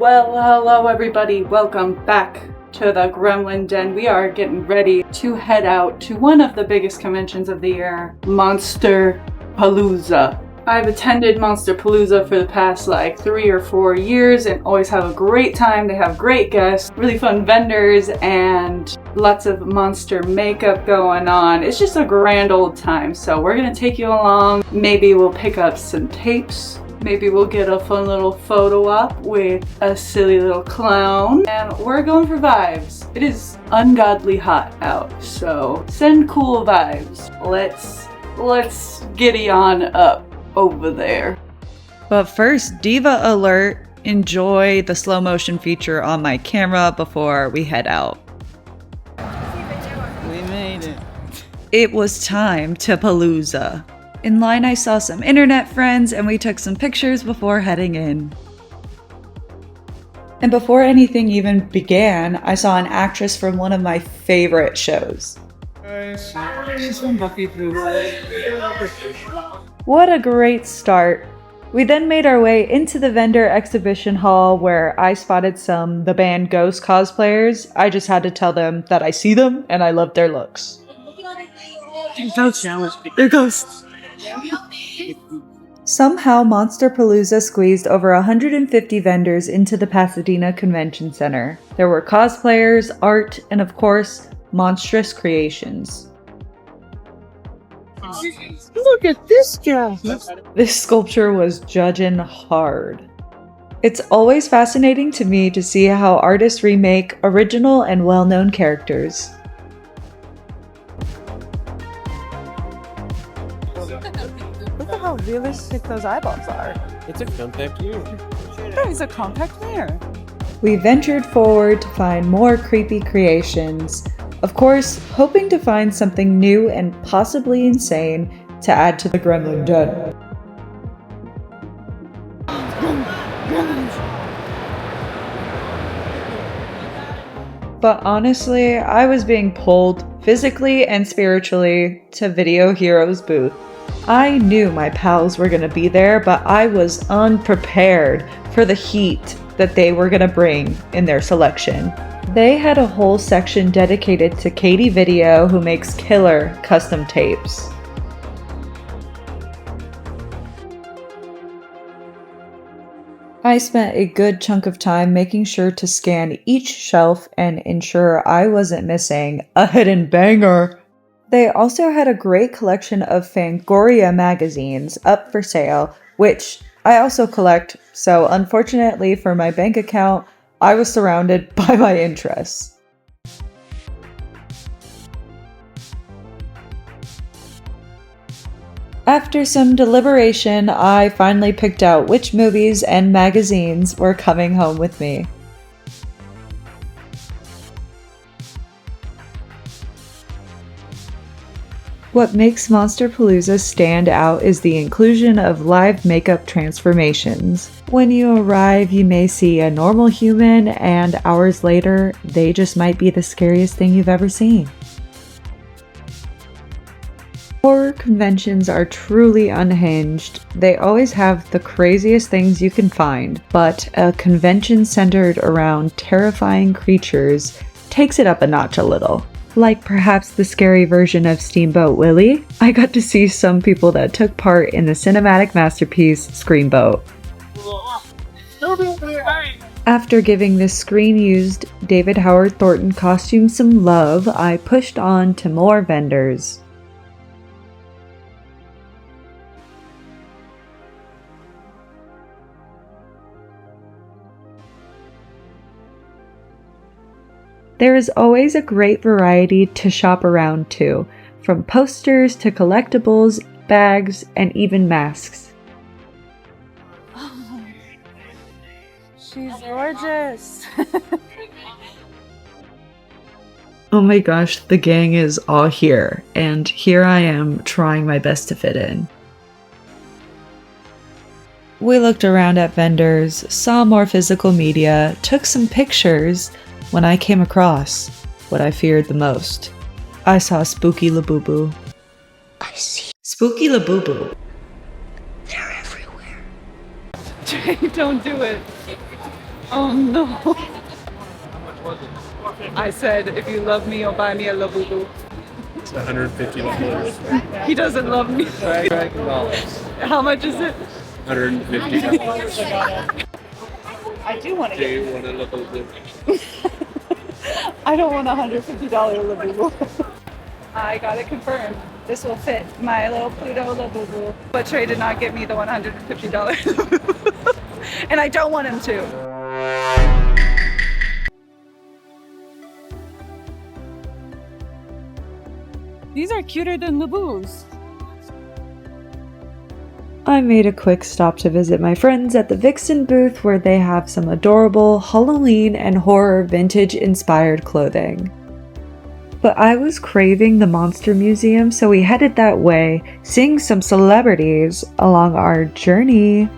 Well, hello everybody, welcome back to the Gremlin Den. We are getting ready to head out to one of the biggest conventions of the year, Monsterpalooza. I've attended Monsterpalooza for the past 3 or 4 years and always have a great time. They have great guests, really fun vendors, and lots of monster makeup going on. It's just a grand old time. So we're gonna take you along. Maybe we'll pick up some tapes. Maybe we'll get a fun little photo op with a silly little clown. And we're going for vibes. It is ungodly hot out, so send cool vibes. Let's giddy on up over there. But first, diva alert. Enjoy the slow motion feature on my camera before we head out. We made it. It was time to Palooza. In line, I saw some internet friends and we took some pictures before heading in. And before anything even began, I saw an actress from one of my favorite shows. What a great start. We then made our way into the vendor exhibition hall where I spotted the band Ghost cosplayers. I just had to tell them that I see them and I love their looks. They're ghosts. Somehow, Monsterpalooza squeezed over 150 vendors into the Pasadena Convention Center. There were cosplayers, art, and of course, monstrous creations. Look at this guy! This sculpture was judging hard. It's always fascinating to me to see how artists remake original and well-known characters. Look at how realistic those eyeballs are. It's a compact mirror. That is a compact mirror. We ventured forward to find more creepy creations, of course, hoping to find something new and possibly insane to add to the Gremlin Den. But honestly, I was being pulled physically and spiritually to Video Heroes booth. I knew my pals were gonna be there, but I was unprepared for the heat that they were gonna bring in their selection. They had a whole section dedicated to Katie Video, who makes killer custom tapes. I spent a good chunk of time making sure to scan each shelf and ensure I wasn't missing a hidden banger. They also had a great collection of Fangoria magazines up for sale, which I also collect, so unfortunately for my bank account, I was surrounded by my interests. After some deliberation, I finally picked out which movies and magazines were coming home with me. What makes Monsterpalooza stand out is the inclusion of live makeup transformations. When you arrive, you may see a normal human, and hours later, they just might be the scariest thing you've ever seen. Horror conventions are truly unhinged. They always have the craziest things you can find, but a convention centered around terrifying creatures takes it up a notch a little. Like perhaps the scary version of Steamboat Willie, I got to see some people that took part in the cinematic masterpiece Screamboat. After giving this screen-used David Howard Thornton costume some love, I pushed on to more vendors. There is always a great variety to shop around too, from posters to collectibles, bags, and even masks. Oh, she's gorgeous. Oh my gosh, the gang is all here, and here I am trying my best to fit in. We looked around at vendors, saw more physical media, took some pictures, when I came across what I feared the most. I saw Spooky Labubu. I see. Spooky Labubu. They're everywhere. Don't do it. Oh no. I said, if you love me, you'll buy me a Labubu. It's $150. He doesn't love me. How much is it? $150. I do want to Do get. you want a little bit? I don't want a $150 Labubu. I got it confirmed. This will fit my little Pluto Labubu. But Trey did not get me the $150 Labubu. And I don't want him to. These are cuter than Labubus. I made a quick stop to visit my friends at the Vixen booth where they have some adorable Halloween and horror vintage inspired clothing. But I was craving the Monster Museum, so we headed that way, seeing some celebrities along our journey.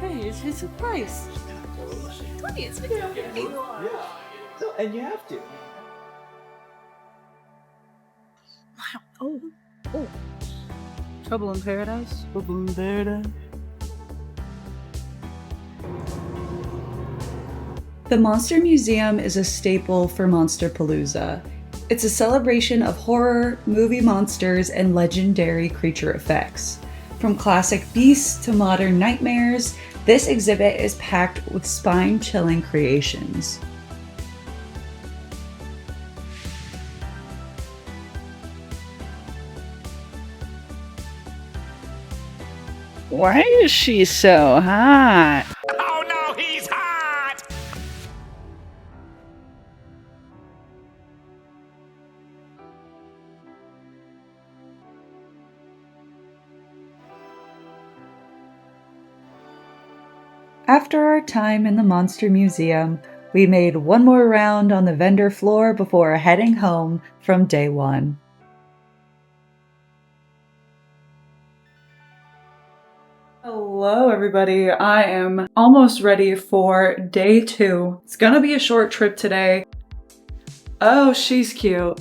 Hey, it's his surprise. And you have to. Trouble in Paradise? Trouble in Paradise. The Monster Museum is a staple for Monsterpalooza. It's a celebration of horror, movie monsters, and legendary creature effects. From classic beasts to modern nightmares, this exhibit is packed with spine-chilling creations. Why is she so hot? Oh no, he's hot! After our time in the Monster Museum, we made one more round on the vendor floor before heading home from day one. Hello everybody, I am almost ready for day 2. It's gonna be a short trip today. Oh, she's cute.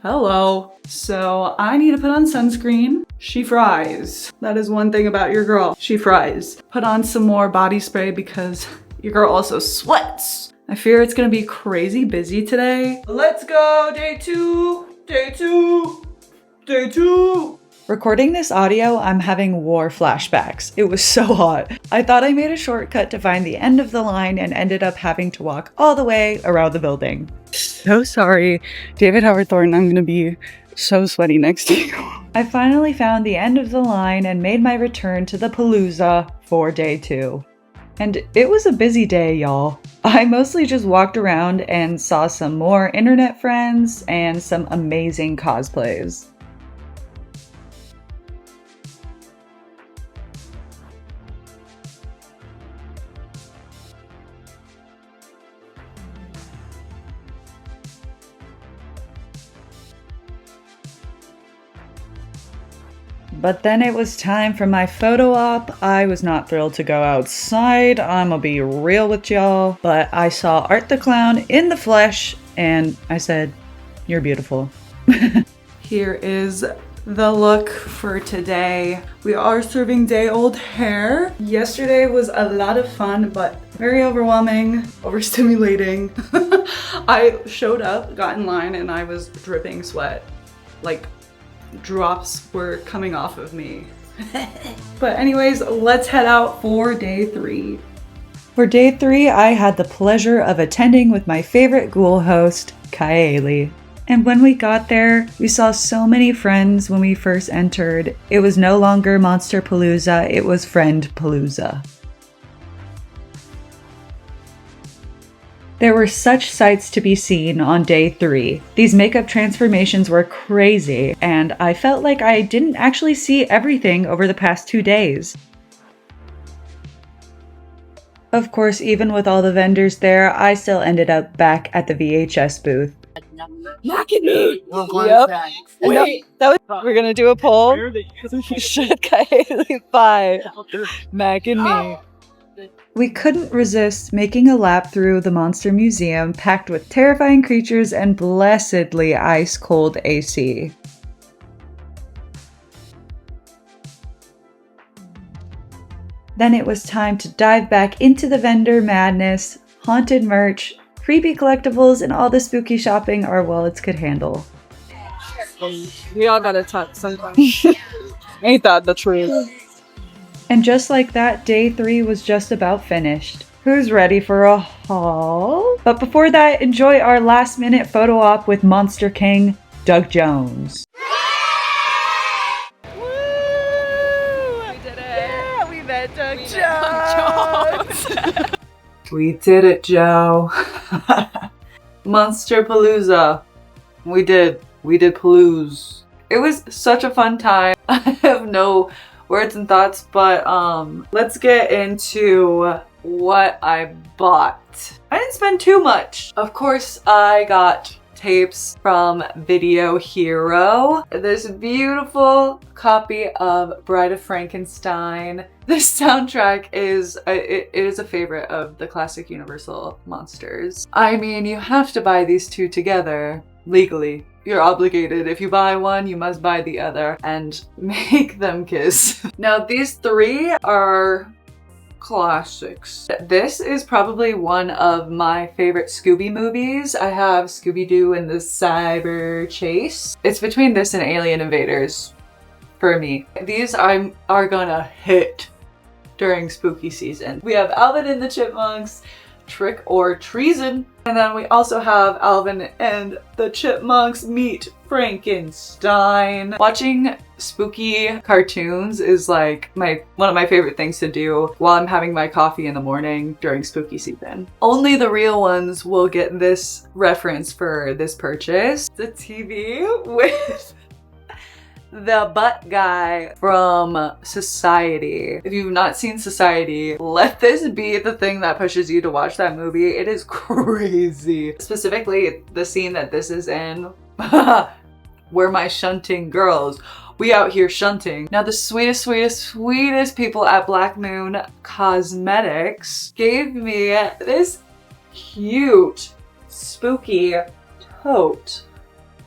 Hello. So I need to put on sunscreen. She fries. That is one thing about your girl. She fries. Put on some more body spray because your girl also sweats. I fear it's gonna be crazy busy today. Let's go, day 2, day 2, day 2. Recording this audio, I'm having war flashbacks. It was so hot. I thought I made a shortcut to find the end of the line and ended up having to walk all the way around the building. So sorry, David Howard Thornton. I'm gonna be so sweaty next to you. I finally found the end of the line and made my return to the Palooza for day 2. And it was a busy day, y'all. I mostly just walked around and saw some more internet friends and some amazing cosplays. But then it was time for my photo op. I was not thrilled to go outside, I'ma be real with y'all, but I saw Art the Clown in the flesh and I said, "You're beautiful." Here is the look for today. We are serving day-old hair. Yesterday was a lot of fun, but very overwhelming, overstimulating. I showed up, got in line, and I was dripping sweat. Like, drops were coming off of me. But anyways, let's head out for day 3. For day 3, I had the pleasure of attending with my favorite ghoul host, Kaeli. And when we got there, we saw so many friends when we first entered. It was no longer Monsterpalooza, it was Friendpalooza. There were such sights to be seen on day 3. These makeup transformations were crazy, and I felt like I didn't actually see everything over the past 2 days. Of course, even with all the vendors there, I still ended up back at the VHS booth. Yep. Wait, we're gonna do a poll. Should Kaeli buy Mac and me? We couldn't resist making a lap through the Monster Museum packed with terrifying creatures and blessedly ice-cold AC. Then it was time to dive back into the vendor madness, haunted merch, creepy collectibles, and all the spooky shopping our wallets could handle. We all gotta talk sometimes. Ain't that the truth? And just like that, day 3 was just about finished. Who's ready for a haul? But before that, enjoy our last minute photo op with Monster King, Doug Jones. Woo! We did it! Yeah, we met Doug Jones! We did it, Joe. Monsterpalooza. We did Palooze. It was such a fun time. I have no words and thoughts, but let's get into what I bought. I didn't spend too much. Of course, I got tapes from Video Hero. This beautiful copy of Bride of Frankenstein. This soundtrack is it is a favorite of the classic Universal monsters. I mean, you have to buy these two together legally. You're obligated. If you buy one, you must buy the other and make them kiss. Now, these three are classics. This is probably one of my favorite Scooby movies. I have Scooby-Doo and the Cyber Chase. It's between this and Alien Invaders for me. These are gonna hit during spooky season. We have Alvin and the Chipmunks, Trick or Treason. And then we also have Alvin and the Chipmunks meet Frankenstein. Watching spooky cartoons is like one of my favorite things to do while I'm having my coffee in the morning during spooky season. Only the real ones will get this reference for this purchase. The TV with the butt guy from Society. If you've not seen Society, let this be the thing that pushes you to watch that movie. It is crazy. Specifically, the scene that this is in, where my shunting girls. We out here shunting. Now the sweetest people at Black Moon Cosmetics gave me this cute, spooky tote.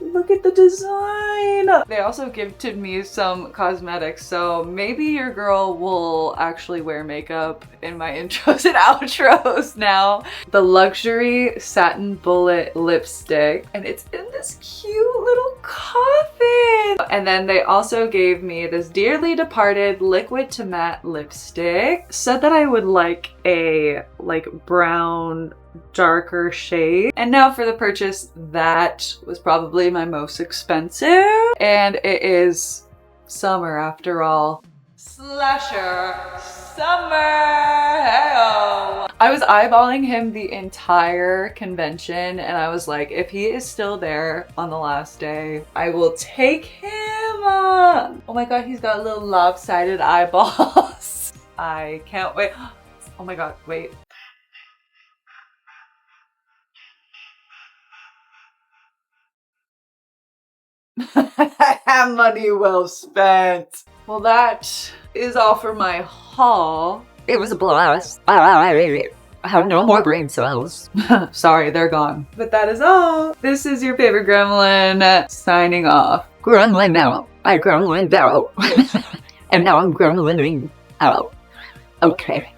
Look at the design! They also gifted me some cosmetics, so maybe your girl will actually wear makeup in my intros and outros now. The luxury satin bullet lipstick, and it's in this cute little coffin! And then they also gave me this dearly departed liquid to matte lipstick. Said that I would like a brown darker shade. And now for the purchase that was probably my most expensive, and it is summer after all. Slasher Summer! Hey-oh! I was eyeballing him the entire convention, and I was like, if he is still there on the last day, I will take him! Oh my god, he's got little lopsided eyeballs. I can't wait. Oh my god, wait. Money well spent. Well, that is all for my haul. It was a blast. I have no more brain cells. Sorry, they're gone. But that is all. This is your favorite gremlin signing off. Gremlin now. I gremlin out. And now I'm gremlining out. Okay.